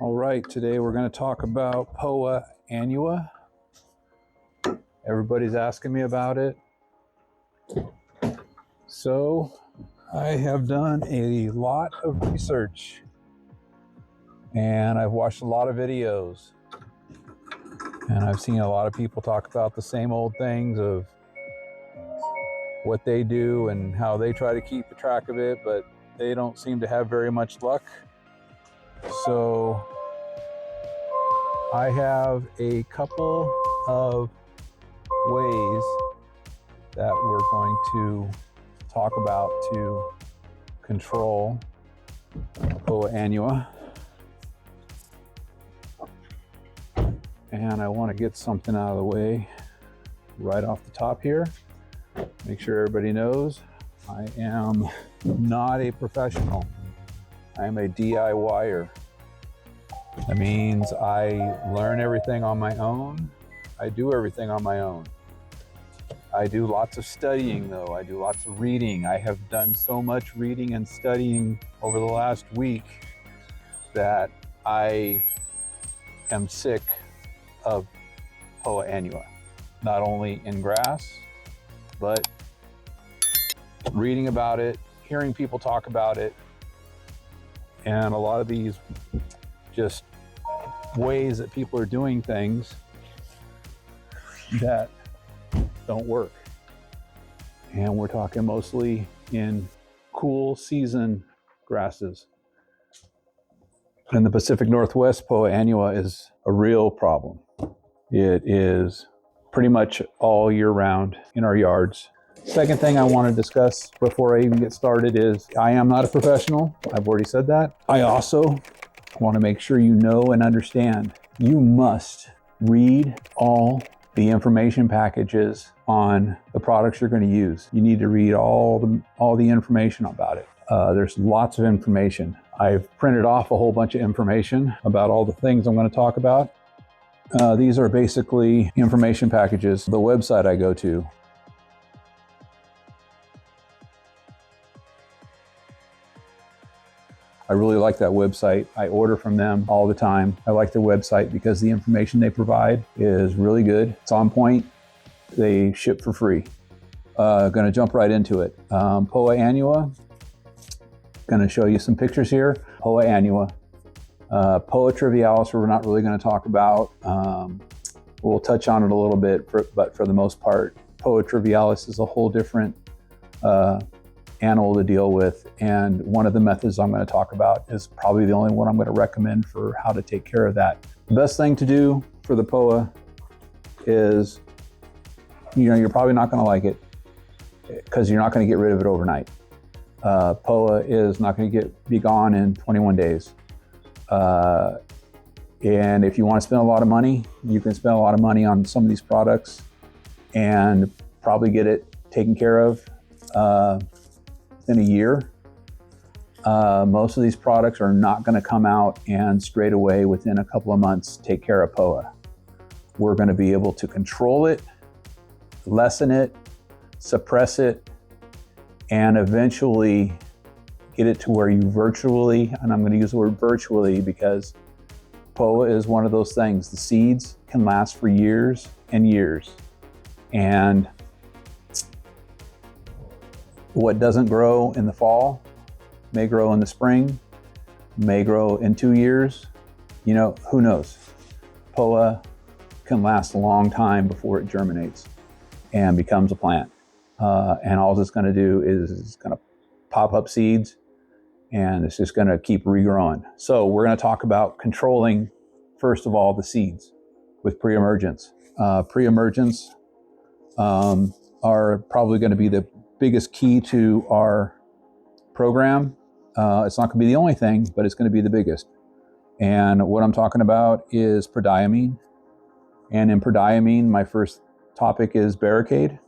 All right, today we're going to talk about POA Annua. Everybody's asking me about it. So I have done a lot of research and I've watched a lot of videos and I've seen a lot of people talk about the same old things of what they do and how they try to keep a track of it, but they don't seem to have very much luck. So I have a couple of ways that we're going to talk about to control POA Annua. And I want to get something out of the way right off the top here. Make sure everybody knows I am not a professional. I am a DIYer. That means I learn everything on my own. I do everything on my own. I do lots of studying though. I do lots of reading. I have done so much reading and studying over the last week that I am sick of POA Annua. Not only in grass, but reading about it, hearing people talk about it, and a lot of these just ways that people are doing things that don't work. And we're talking mostly in cool season grasses. In the Pacific Northwest, POA Annua is a real problem. It is pretty much all year round in our yards. Second thing I want to discuss before I even get started is I am not a professional. I've already said that. I also want to make sure you know and understand you must read all the information packages on the products you're going to use. You need to read all the information about it. There's lots of information. I've printed off a whole bunch of information about all the things I'm going to talk about. These are basically information packages. The website I go to, I really like that website. I order from them all the time. I like their website because the information they provide is really good. It's on point. They ship for free. Going to jump right into it. POA Annua. Going to show you some pictures here. POA Annua. POA trivialis we're not really going to talk about. We'll touch on it a little bit, but for the most part, POA trivialis is a whole different animal to deal with, and one of the methods I'm going to talk about is probably the only one I'm going to recommend for how to take care of that. The best thing to do for the POA is, you're probably not going to like it because you're not going to get rid of it overnight. POA is not going to be gone in 21 days. And if you want to spend a lot of money, you can spend a lot of money on some of these products and probably get it taken care of in a year. Most of these products are not going to come out and straight away within a couple of months take care of POA. We're going to be able to control it, lessen it, suppress it, and eventually get it to where you virtually, and I'm going to use the word virtually because POA is one of those things. The seeds can last for years and years. And what doesn't grow in the fall may grow in the spring, may grow in 2 years. Who knows? POA can last a long time before it germinates and becomes a plant. And all it's going to do is it's going to pop up seeds and it's just going to keep regrowing. So we're going to talk about controlling, first of all, the seeds with pre-emergents. Pre-emergents are probably going to be the biggest key to our program. It's not going to be the only thing, but it's going to be the biggest. And what I'm talking about is prodiamine. And in prodiamine, my first topic is Barricade.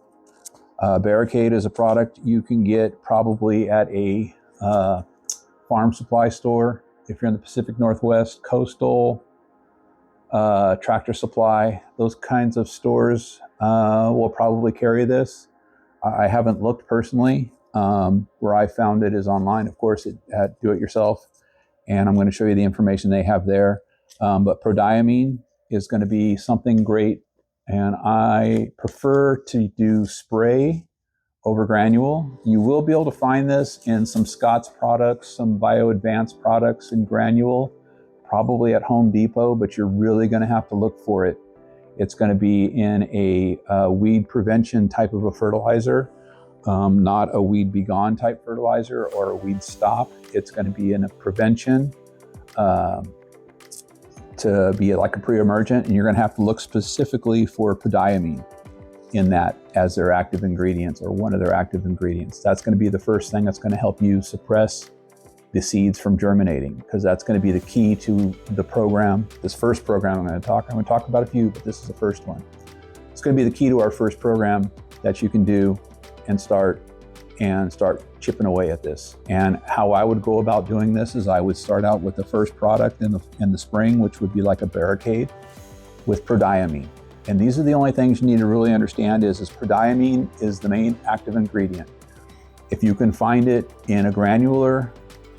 Barricade is a product you can get probably at a farm supply store. If you're in the Pacific Northwest, Coastal, Tractor Supply, those kinds of stores will probably carry this. I haven't looked personally. Where I found it is online, of course, at Do It Yourself. and I'm going to show you the information they have there. But prodiamine is going to be something great, and I prefer to do spray over granule. You will be able to find this in some Scott's products, some Bio Advanced products in granule, probably at Home Depot, but you're really going to have to look for it. It's going to be in a weed prevention type of a fertilizer, not a weed be gone type fertilizer or a weed stop. It's going to be in a prevention to be like a pre-emergent, and you're going to have to look specifically for prodiamine in that as their active ingredients or one of their active ingredients. That's going to be the first thing that's going to help you suppress the seeds from germinating, because that's going to be the key to the program. This first program I'm going to talk about a few, but this is the first one. It's going to be the key to our first program that you can do and start chipping away at this. And how I would go about doing this is I would start out with the first product in the spring, which would be like a barricade with prodiamine. And these are the only things you need to really understand is prodiamine is the main active ingredient. If you can find it in a granular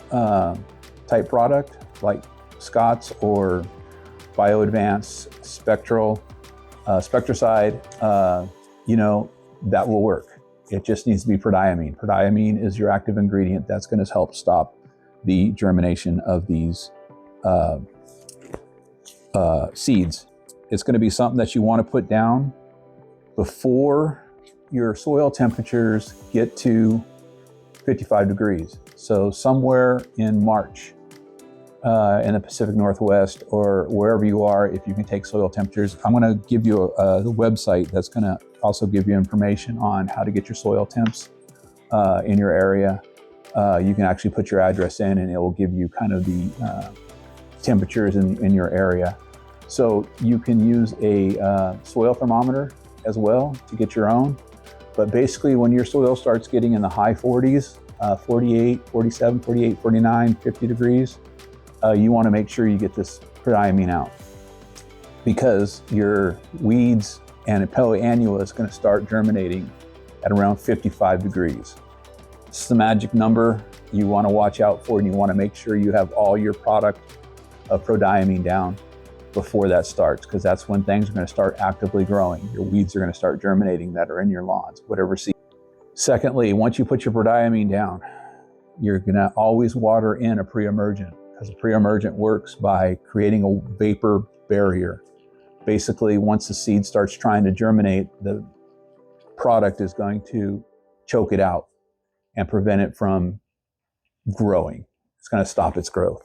type product like Scott's or Bio Advanced Spectricide, that will work. It just needs to be prodiamine. Prodiamine is your active ingredient. That's going to help stop the germination of these seeds. It's going to be something that you want to put down before your soil temperatures get to 55 degrees. So somewhere in March in the Pacific Northwest or wherever you are, if you can take soil temperatures. I'm going to give you the website that's going to also give you information on how to get your soil temps in your area. You can actually put your address in and it will give you kind of the temperatures in your area. So you can use a soil thermometer as well to get your own. But basically when your soil starts getting in the high 40s, 48, 47, 48, 49, 50 degrees, you want to make sure you get this prodiamine out, because your weeds and POA Annua is going to start germinating at around 55 degrees. This is the magic number you want to watch out for, and you want to make sure you have all your product of prodiamine down before that starts, because that's when things are going to start actively growing. Your weeds are going to start germinating that are in your lawns, whatever seed. Secondly, once you put your prodiamine down, you're going to always water in a pre-emergent, because a pre-emergent works by creating a vapor barrier. Basically, once the seed starts trying to germinate, the product is going to choke it out and prevent it from growing. It's going to stop its growth.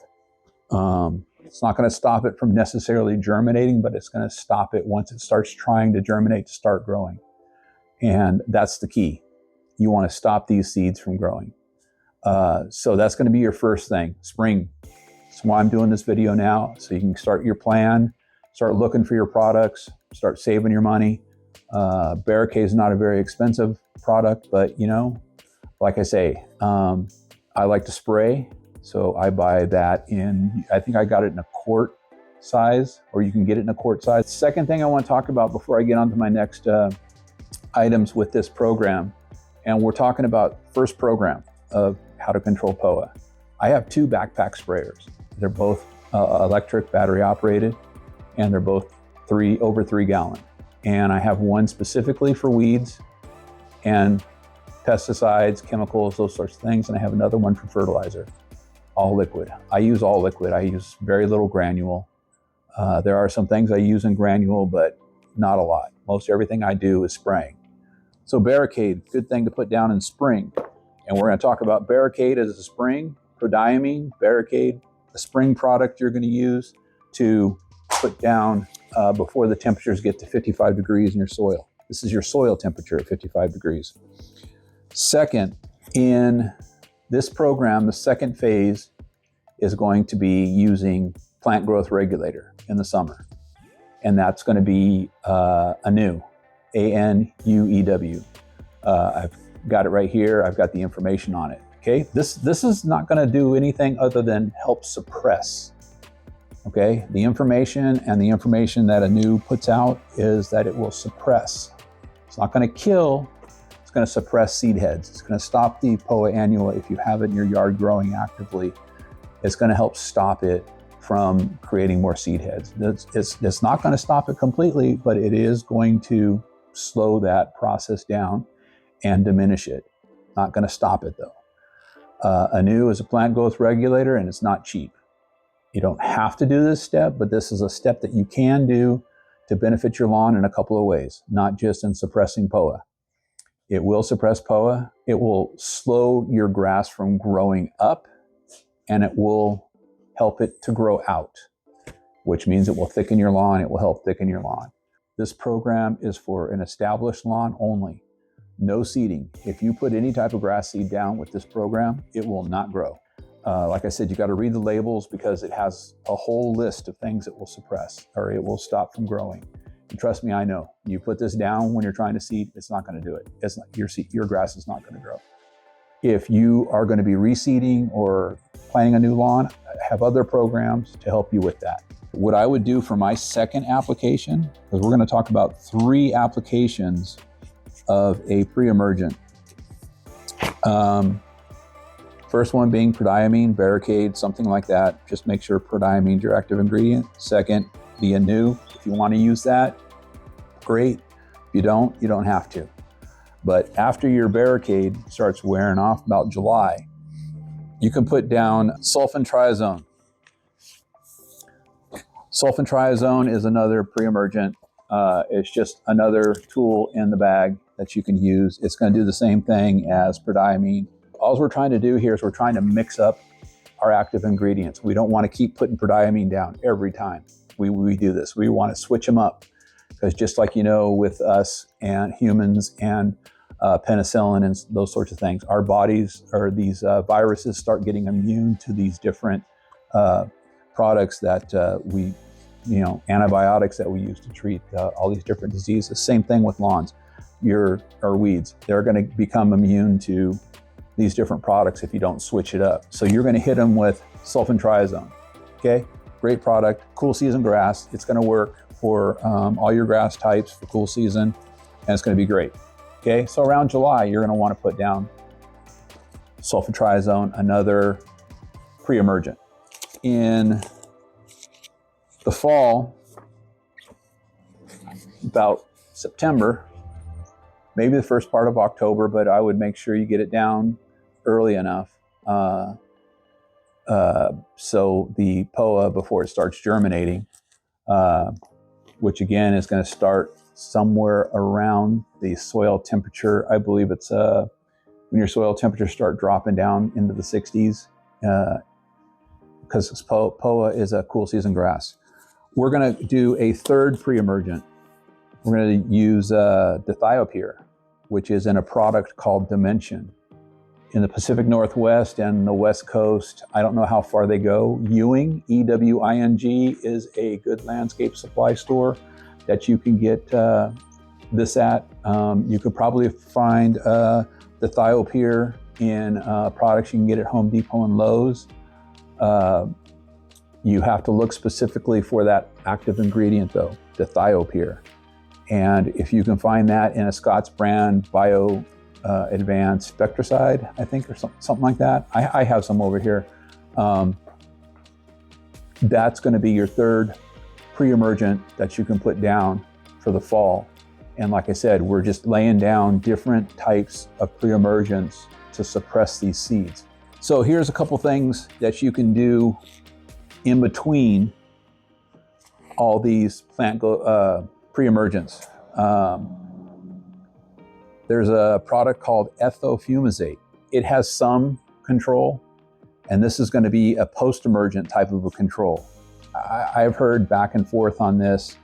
It's not going to stop it from necessarily germinating, but it's going to stop it once it starts trying to germinate to start growing. And that's the key. You want to stop these seeds from growing. So that's going to be your first thing, spring. That's why I'm doing this video now, so you can start your plan, start looking for your products, start saving your money. Barricade is not a very expensive product, but like I say, I like to spray. So I buy that in, I think I got it in a quart size, or you can get it in a quart size. Second thing I want to talk about before I get on to my next items with this program, and we're talking about first program of how to control POA. I have two backpack sprayers. They're both electric, battery operated, and they're both over 3 gallon. And I have one specifically for weeds and pesticides, chemicals, those sorts of things, and I have another one for fertilizer. All liquid. I use all liquid. I use very little granule. There are some things I use in granule, but not a lot. Most everything I do is spraying. So barricade, good thing to put down in spring. And we're going to talk about barricade as a spring, prodiamine, barricade, a spring product you're going to use to put down before the temperatures get to 55 degrees in your soil. This is your soil temperature at 55 degrees. Second, in this program, the second phase is going to be using plant growth regulator in the summer. And that's going to be Annua, A-N-U-E-W. I've got it right here. I've got the information on it. Okay, this is not going to do anything other than help suppress. Okay, the information that Annua puts out is that it will suppress. It's not going to kill. It's going to suppress seed heads. It's going to stop the POA Annua if you have it in your yard growing actively. it's going to help stop it from creating more seed heads. It's not going to stop it completely, but it is going to slow that process down and diminish it. Not going to stop it though. Anu is a plant growth regulator, and it's not cheap. You don't have to do this step, but this is a step that you can do to benefit your lawn in a couple of ways, not just in suppressing POA. It will suppress POA. It will slow your grass from growing up, and it will help it to grow out, which means it will thicken your lawn. It will help thicken your lawn. This program is for an established lawn only. No seeding. If you put any type of grass seed down with this program, it will not grow. Like I said, you got to read the labels because it has a whole list of things it will suppress or it will stop from growing. And trust me, I know. You put this down when you're trying to seed, it's not going to do it. It's not, your grass is not going to grow. If you are going to be reseeding or planting a new lawn, I have other programs to help you with that. What I would do for my second application, because we're going to talk about 3 applications of a pre-emergent. First one being prodiamine, barricade, something like that. Just make sure prodiamine is your active ingredient. Second, the Anu. If you want to use that, great. If you don't have to. But after your barricade starts wearing off about July, you can put down sulfentrazone. Sulfentrazone is another pre-emergent. It's just another tool in the bag that you can use. It's going to do the same thing as prodiamine. All we're trying to do here is we're trying to mix up our active ingredients. We don't want to keep putting prodiamine down every time we do this. We want to switch them up because just like you know with us and humans and penicillin and those sorts of things, our bodies or these viruses start getting immune to these different products that antibiotics that we use to treat all these different diseases. Same thing with lawns, or weeds. They're going to become immune to these different products if you don't switch it up. So you're going to hit them with sulfentrazone. Okay, great product, cool season grass. It's going to work for all your grass types for cool season, and it's going to be great. Okay, so around July, you're going to want to put down sulfentrazone, another pre-emergent. In the fall, about September, maybe the first part of October, but I would make sure you get it down early enough so the POA, before it starts germinating, which again is going to start somewhere around the soil temperature. I believe it's when your soil temperatures start dropping down into the 60s, because POA is a cool season grass. We're going to do a third pre-emergent. We're going to use dithiopyr, which is in a product called Dimension. In the Pacific Northwest and the West Coast, I don't know how far they go. Ewing, E-W-I-N-G, is a good landscape supply store that you can get this at. You could probably find dithiopyr in products you can get at Home Depot and Lowe's. You have to look specifically for that active ingredient though, dithiopyr. And if you can find that in a Scott's brand Bio Advanced Spectricide, I think, or something like that. I have some over here. That's going to be your third pre-emergent that you can put down for the fall. And like I said, we're just laying down different types of pre-emergents to suppress these seeds. So here's a couple things that you can do in between all these plant pre-emergents. There's a product called ethofumizate. It has some control, and this is going to be a post-emergent type of a control. I've heard back and forth on this.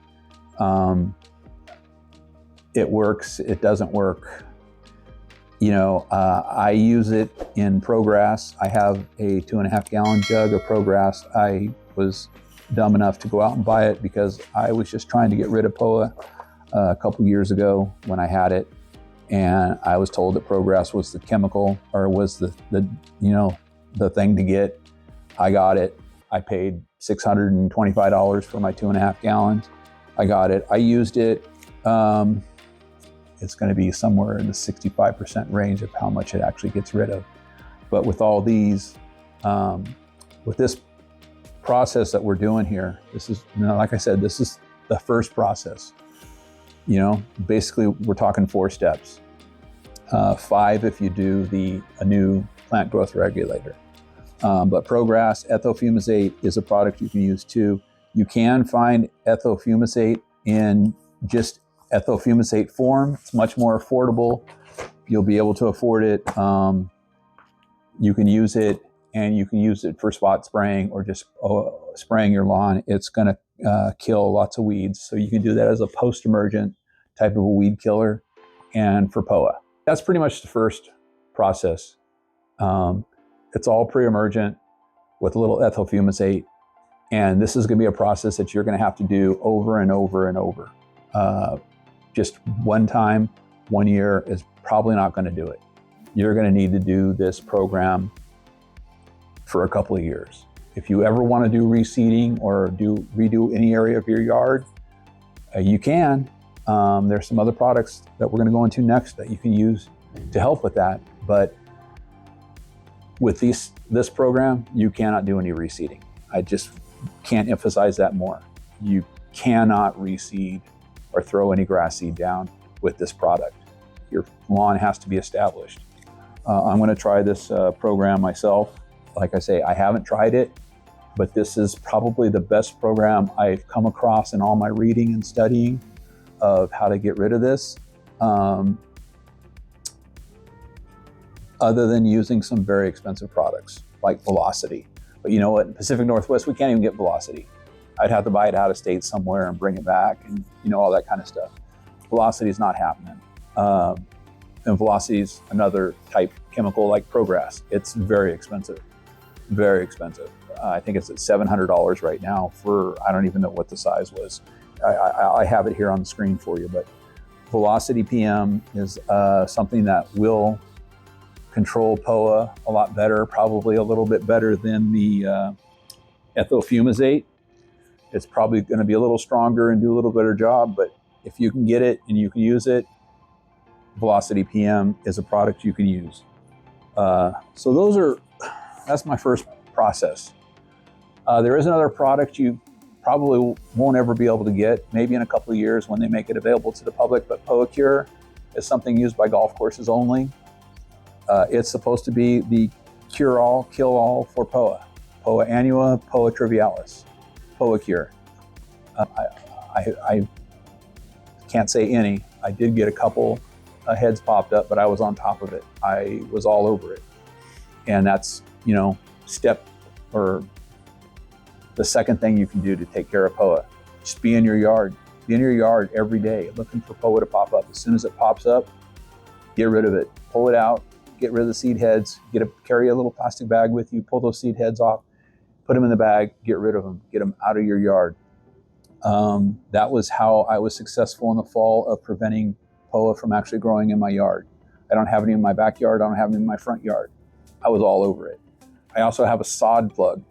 It works, it doesn't work. I use it in ProGrass. I have a 2.5 gallon jug of ProGrass. I was dumb enough to go out and buy it because I was just trying to get rid of POA a couple years ago when I had it. And I was told that ProGrass was the chemical, or was the thing to get. I got it. I paid $625 for my 2.5 gallons. I got it. I used it. It's going to be somewhere in the 65% range of how much it actually gets rid of. But with all these With this process that we're doing here, this is, like I said, this is the first process. Basically we're talking 4 steps. 5 if you do a new plant growth regulator. But ProGrass ethofumicate is a product you can use too. You can find ethofumicate in just ethofumicate form. It's much more affordable. You'll be able to afford it. You can use it, and you can use it for spot spraying or just spraying your lawn. It's going to kill lots of weeds. So you can do that as a post-emergent type of a weed killer and for POA. That's pretty much the first process. It's all pre-emergent with a little ethofumicate. And this is going to be a process that you're going to have to do over and over and over. Just one time, 1 year is probably not going to do it. You're going to need to do this program for a couple of years. If you ever want to do reseeding or redo any area of your yard, you can. There's some other products that we're going to go into next that you can use to help with that. But with this program, you cannot do any reseeding. I just can't emphasize that more. You cannot reseed or throw any grass seed down with this product. Your lawn has to be established. I'm going to try this program myself. Like I say, I haven't tried it, but this is probably the best program I've come across in all my reading and studying of how to get rid of this, other than using some very expensive products like Velocity. But you know what, in Pacific Northwest, we can't even get Velocity. I'd have to buy it out of state somewhere and bring it back and all that kind of stuff. Velocity is not happening. And Velocity is another type chemical like ProGrass. It's very expensive, very expensive. I think it's at $700 right now for, I don't even know what the size was. I have it here on the screen for you, but Velocity PM is something that will control POA a lot better, probably a little bit better than the ethofumicate. It's probably going to be a little stronger and do a little better job, but if you can get it and you can use it, Velocity PM is a product you can use. So that's my first process. There is another product you probably won't ever be able to get, maybe in a couple of years when they make it available to the public, but POA Cure is something used by golf courses only. It's supposed to be the cure-all, kill-all for POA. POA Annua, POA trivialis, POA Cure. I can't say any. I did get a couple heads popped up, but I was on top of it. I was all over it. And that's, step or the second thing you can do to take care of POA. Just be in your yard. Be in your yard every day looking for POA to pop up. As soon as it pops up, get rid of it. Pull it out, get rid of the seed heads, carry a little plastic bag with you, pull those seed heads off, put them in the bag, get rid of them, get them out of your yard. That was how I was successful in the fall of preventing POA from actually growing in my yard. I don't have any in my backyard, I don't have any in my front yard. I was all over it. I also have a sod plug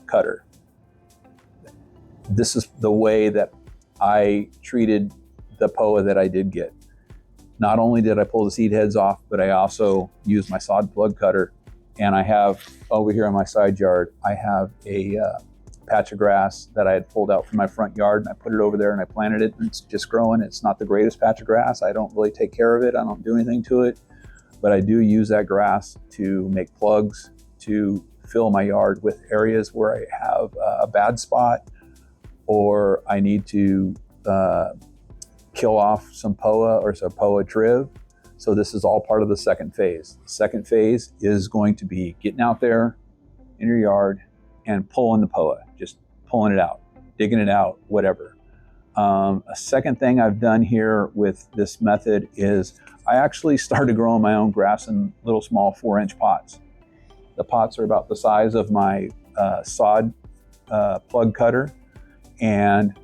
cutter. This is the way that I treated the POA that I did get. Not only did I pull the seed heads off, but I also used my sod plug cutter. And I have, over here in my side yard, I have a patch of grass that I had pulled out from my front yard, and I put it over there and I planted it, and it's just growing. It's not the greatest patch of grass. I don't really take care of it. I don't do anything to it, but I do use that grass to make plugs, to fill my yard with areas where I have a bad spot, or I need to kill off some POA or some POA triv. So this is all part of the second phase. The second phase is going to be getting out there in your yard and pulling the POA, just pulling it out, digging it out, whatever. A second thing I've done here with this method is I actually started growing my own grass in little small 4-inch pots. The pots are about the size of my sod plug cutter, and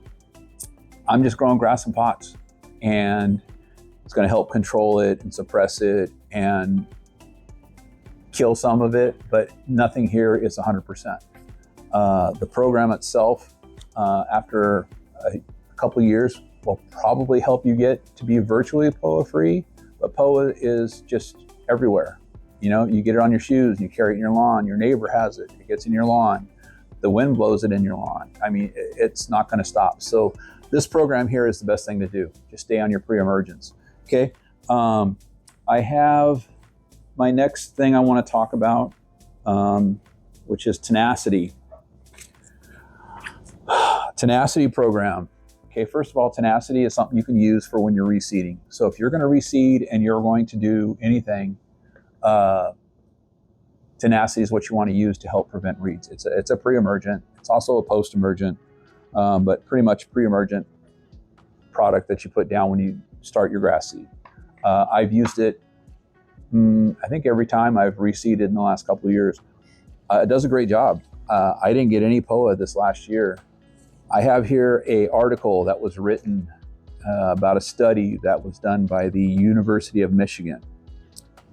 I'm just growing grass in pots, and it's going to help control it and suppress it and kill some of it, but nothing here is 100%. The program itself, after a couple of years, will probably help you get to be virtually POA free, but POA is just everywhere. You get it on your shoes and you carry it in your lawn. Your neighbor has it, it gets in your lawn. The wind blows it in your lawn. I mean, it's not going to stop. So this program here is the best thing to do. Just stay on your pre-emergents. Okay. I have my next thing I want to talk about, which is Tenacity. Tenacity program. Okay, first of all, Tenacity is something you can use for when you're reseeding. So if you're going to reseed and you're going to do anything, Tenacity is what you want to use to help prevent weeds. It's a pre-emergent. It's also a post-emergent, but pretty much pre-emergent product that you put down when you start your grass seed. I've used it, I think every time I've reseeded in the last couple of years. It does a great job. I didn't get any POA this last year. I have here an article that was written about a study that was done by the University of Michigan.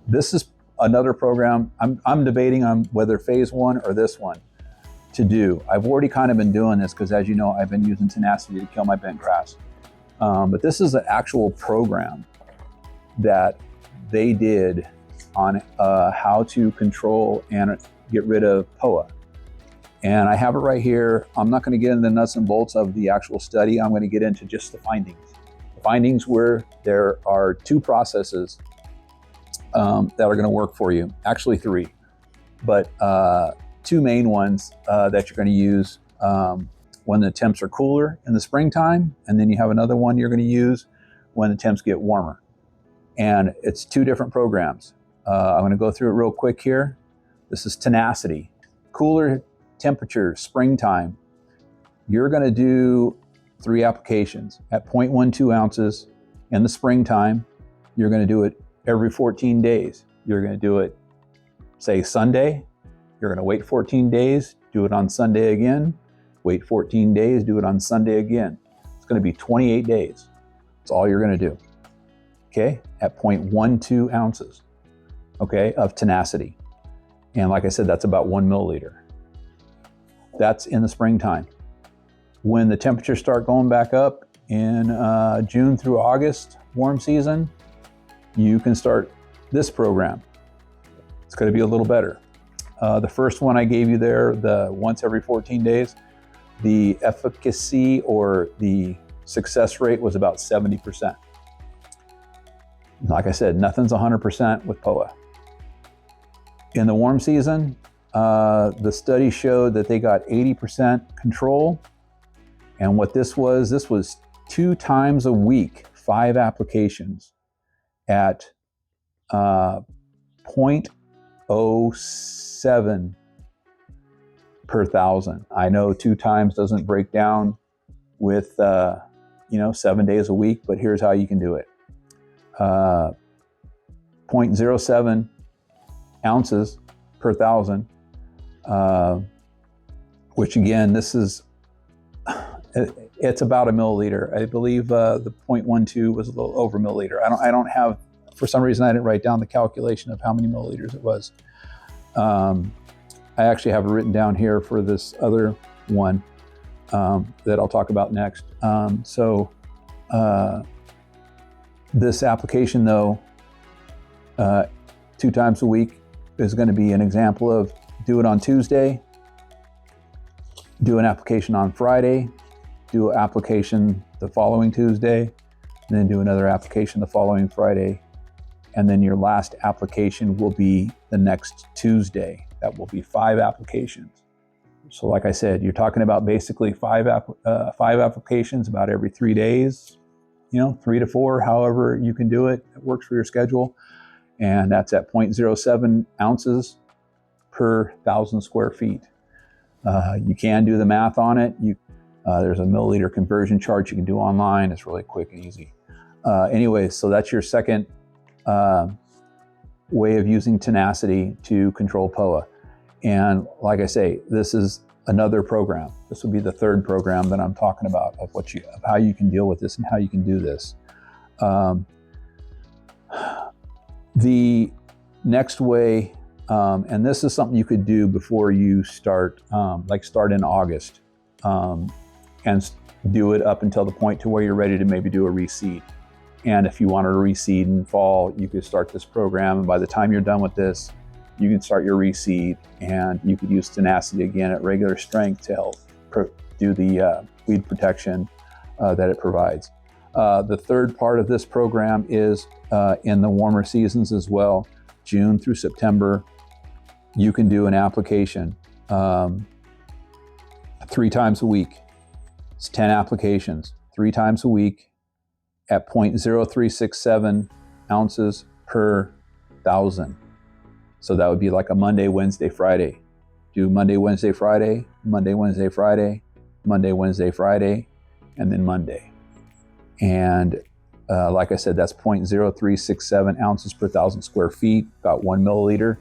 This is another program. I'm debating on whether phase one or this one to do. I've already kind of been doing this because, as you know, I've been using Tenacity to kill my bent grass. But this is an actual program that they did on how to control and get rid of POA. And I have it right here. I'm not going to get into the nuts and bolts of the actual study. I'm going to get into just the findings. The findings where there are two processes that are going to work for you. Actually three, but two main ones that you're going to use when the temps are cooler in the springtime, and then you have another one you're going to use when the temps get warmer. And it's two different programs. I'm going to go through it real quick here. This is Tenacity. Cooler temperature, springtime. You're going to do 3 applications at 0.12 ounces in the springtime. You're going to do it every 14 days. You're going to do it, say, Sunday. You're going to wait 14 days, do it on Sunday again. Wait 14 days, do it on Sunday again. It's going to be 28 days. That's all you're going to do. Okay, at 0.12 ounces, okay, of Tenacity. And like I said, that's about 1 milliliter. That's in the springtime. When the temperatures start going back up in June through August, warm season, you can start this program. It's going to be a little better. The first one I gave you there, the once every 14 days, the efficacy or the success rate was about 70%. Like I said, nothing's 100% with POA. In the warm season, the study showed that they got 80% control. And what this was 2 times a week, 5 applications at 0.07 per thousand. I know 2 times doesn't break down with 7 days a week, but here's how you can do it. 0.07 ounces per thousand, which again, this is, it's about a milliliter. I believe the 0.12 was a little over milliliter. I don't have, for some reason, I didn't write down the calculation of how many milliliters it was. I actually have it written down here for this other one that I'll talk about next. This application, though, 2 times a week is going to be an example of do it on Tuesday, do an application on Friday, do an application the following Tuesday, and then do another application the following Friday. And then your last application will be the next Tuesday. That will be 5 applications. So like I said, you're talking about basically 5 applications about every 3 days, 3 to 4, however you can do it. It works for your schedule. And that's at 0.07 ounces per 1,000 square feet. You can do the math on it. There's a milliliter conversion chart you can do online. It's really quick and easy. Anyway, so that's your second way of using Tenacity to control POA. And like I say, this is another program. This will be the 3rd program that I'm talking about of how you can deal with this and how you can do this. The next way, and this is something you could do before you start, start in August, and do it up until the point to where you're ready to maybe do a reseed. And if you wanted to reseed in fall, you could start this program. And by the time you're done with this, you can start your reseed, and you could use Tenacity again at regular strength to help do the weed protection that it provides. The third part of this program is in the warmer seasons as well, June through September. You can do an application 3 times a week. It's 10 applications, 3 times a week at 0.0367 ounces per 1,000. So that would be like a Monday, Wednesday, Friday. Do Monday, Wednesday, Friday, Monday, Wednesday, Friday, Monday, Wednesday, Friday, and then Monday. And like I said, that's 0.0367 ounces per 1,000 square feet, about 1 milliliter.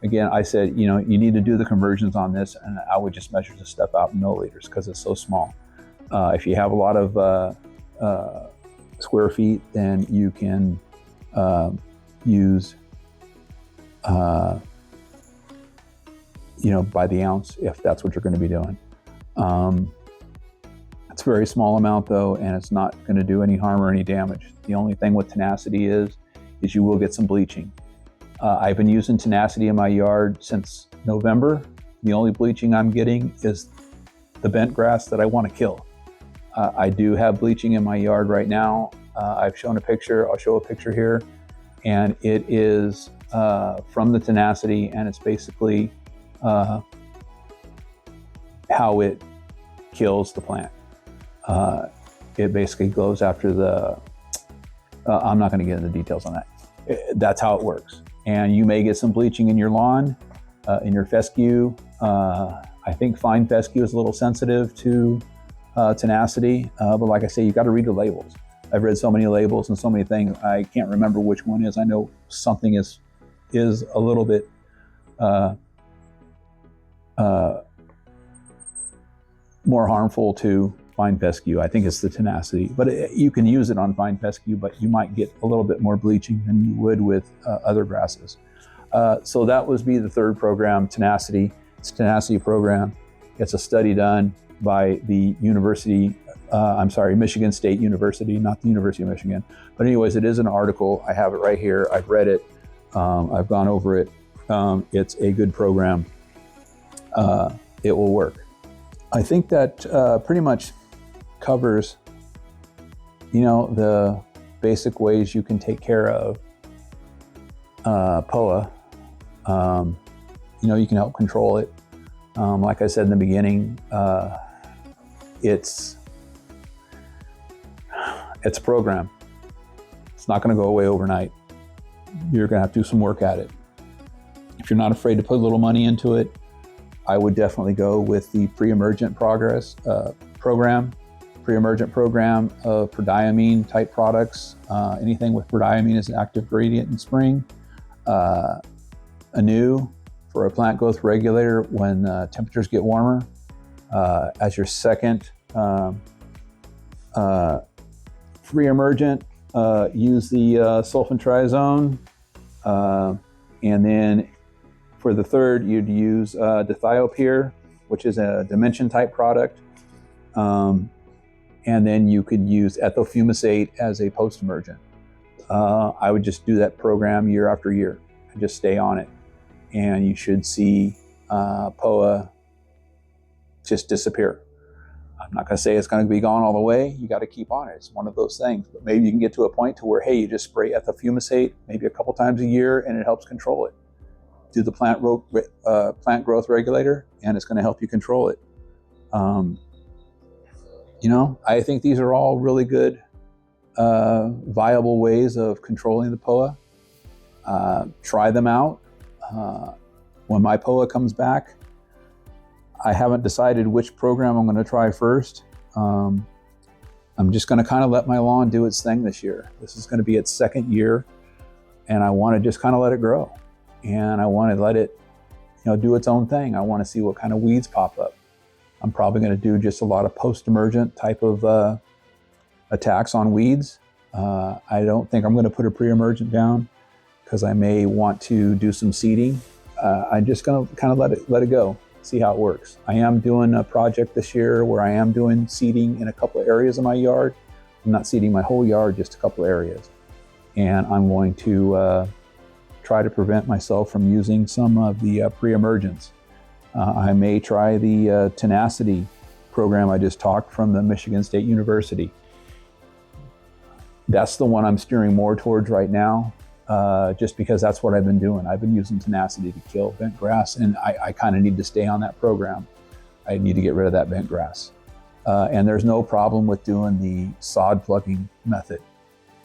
Again, I said, you need to do the conversions on this, and I would just measure the stuff out in milliliters because it's so small. If you have a lot of square feet, then you can use, by the ounce, if that's what you're going to be doing. It's a very small amount though, and it's not going to do any harm or any damage. The only thing with Tenacity is you will get some bleaching. I've been using Tenacity in my yard since November. The only bleaching I'm getting is the bent grass that I want to kill. I do have bleaching in my yard right now. I've shown a picture. I'll show a picture here. And it is from the Tenacity, and it's basically how it kills the plant. It basically goes after the, I'm not going to get into details on that. That's how it works. And you may get some bleaching in your lawn, in your fescue. I think fine fescue is a little sensitive to Tenacity, but like I say, you got to read the labels. I've read so many labels and so many things, I can't remember which one is. I know something is a little bit more harmful to fine fescue. I think it's the Tenacity, but you can use it on fine fescue, but you might get a little bit more bleaching than you would with other grasses. So that would be the third program, Tenacity. It's a Tenacity program. It's a study done by the Michigan State University, not the University of Michigan. But anyways, it is an article. I have it right here. I've read it. I've gone over it. It's a good program. It will work. I think that pretty much covers, the basic ways you can take care of POA. You can help control it. Like I said in the beginning, it's a program. It's not going to go away overnight. You're going to have to do some work at it. If you're not afraid to put a little money into it, I would definitely go with the pre-emergent program. Pre-emergent program of prodiamine type products. Anything with prodiamine as an active gradient in spring. Annua for a plant growth regulator when temperatures get warmer. As your second pre-emergent, use the sulfentrazone. And then for the third, you'd use dithiopyr, which is a dimension type product. And then you could use ethofumicate as a post-emergent. I would just do that program year after year and just stay on it. And you should see POA just disappear. I'm not going to say it's going to be gone all the way. You got to keep on it. It's one of those things. But maybe you can get to a point to where, hey, you just spray ethofumicate maybe a couple times a year, and it helps control it. Do the plant growth regulator, and it's going to help you control it. I think these are all really good, viable ways of controlling the POA. Try them out. When my POA comes back, I haven't decided which program I'm going to try first. I'm just going to kind of let my lawn do its thing this year. This is going to be its second year, and I want to just kind of let it grow. And I want to let it, do its own thing. I want to see what kind of weeds pop up. I'm probably going to do just a lot of post-emergent type of attacks on weeds. I don't think I'm going to put a pre-emergent down because I may want to do some seeding. I'm just going to kind of let it go, see how it works. I am doing a project this year where I am doing seeding in a couple of areas of my yard. I'm not seeding my whole yard, just a couple areas. And I'm going to try to prevent myself from using some of the pre-emergents. I may try the Tenacity program I just talked from the Michigan State University. That's the one I'm steering more towards right now, just because that's what I've been doing. I've been using Tenacity to kill bent grass, and I kind of need to stay on that program. I need to get rid of that bent grass. And there's no problem with doing the sod plugging method.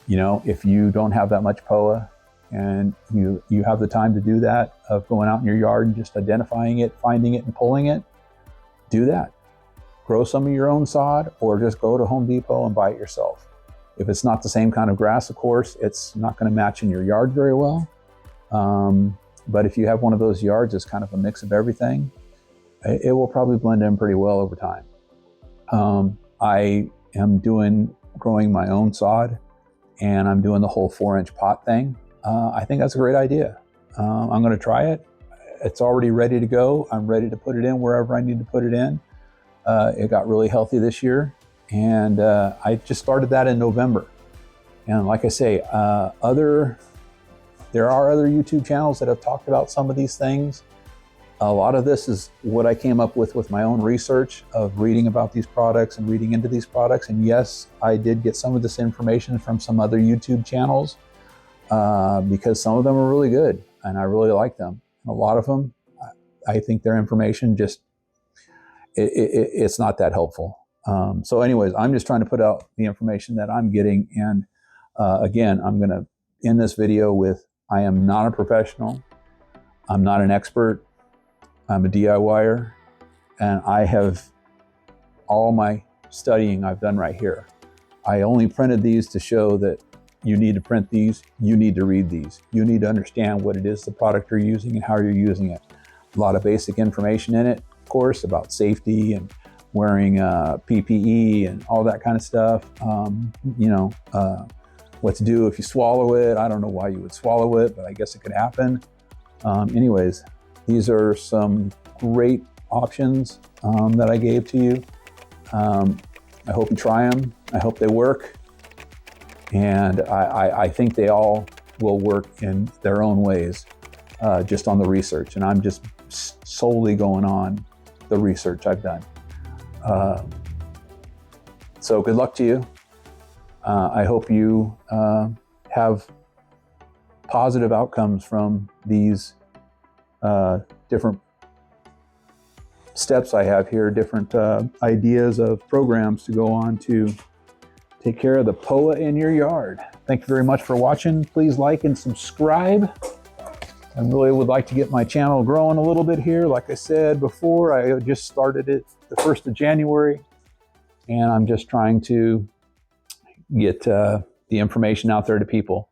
You know, if you don't have that much POA and you have the time to do that, of going out in your yard and just identifying it, finding it and pulling it, do that. Grow some of your own sod, or just go to Home Depot and buy it yourself. If it's not the same kind of grass, of course, it's not going to match in your yard very well. But if you have one of those yards that's kind of a mix of everything, it will probably blend in pretty well over time. I am growing my own sod, and I'm doing the whole 4-inch pot thing. I think that's a great idea. I'm going to try it. It's already ready to go. I'm ready to put it in wherever I need to put it in. It got really healthy this year, and I just started that in November. And like I say, there are other YouTube channels that have talked about some of these things. A lot of this is what I came up with my own research of reading about these products and reading into these products. And yes, I did get some of this information from some other YouTube channels, because some of them are really good and I really like them. A lot of them, I think their information just, it's not that helpful. So anyways, I'm just trying to put out the information that I'm getting. And again, I'm going to end this video with, I am not a professional. I'm not an expert. I'm a DIYer, and I have all my studying I've done right here. I only printed these to show that you need to print these, you need to read these. You need to understand what it is, the product you're using and how you're using it. A lot of basic information in it, of course, about safety and wearing PPE and all that kind of stuff. What to do if you swallow it. I don't know why you would swallow it, but I guess it could happen. Anyways, these are some great options that I gave to you. I hope you try them. I hope they work. And I think they all will work in their own ways, just on the research. And I'm just solely going on the research I've done. So good luck to you. I hope you have positive outcomes from these different steps I have here, different ideas of programs to go on to take care of the POA in your yard. Thank you very much for watching. Please like and subscribe. I really would like to get my channel growing a little bit here. Like I said before, I just started it the 1st of January, and I'm just trying to get the information out there to people.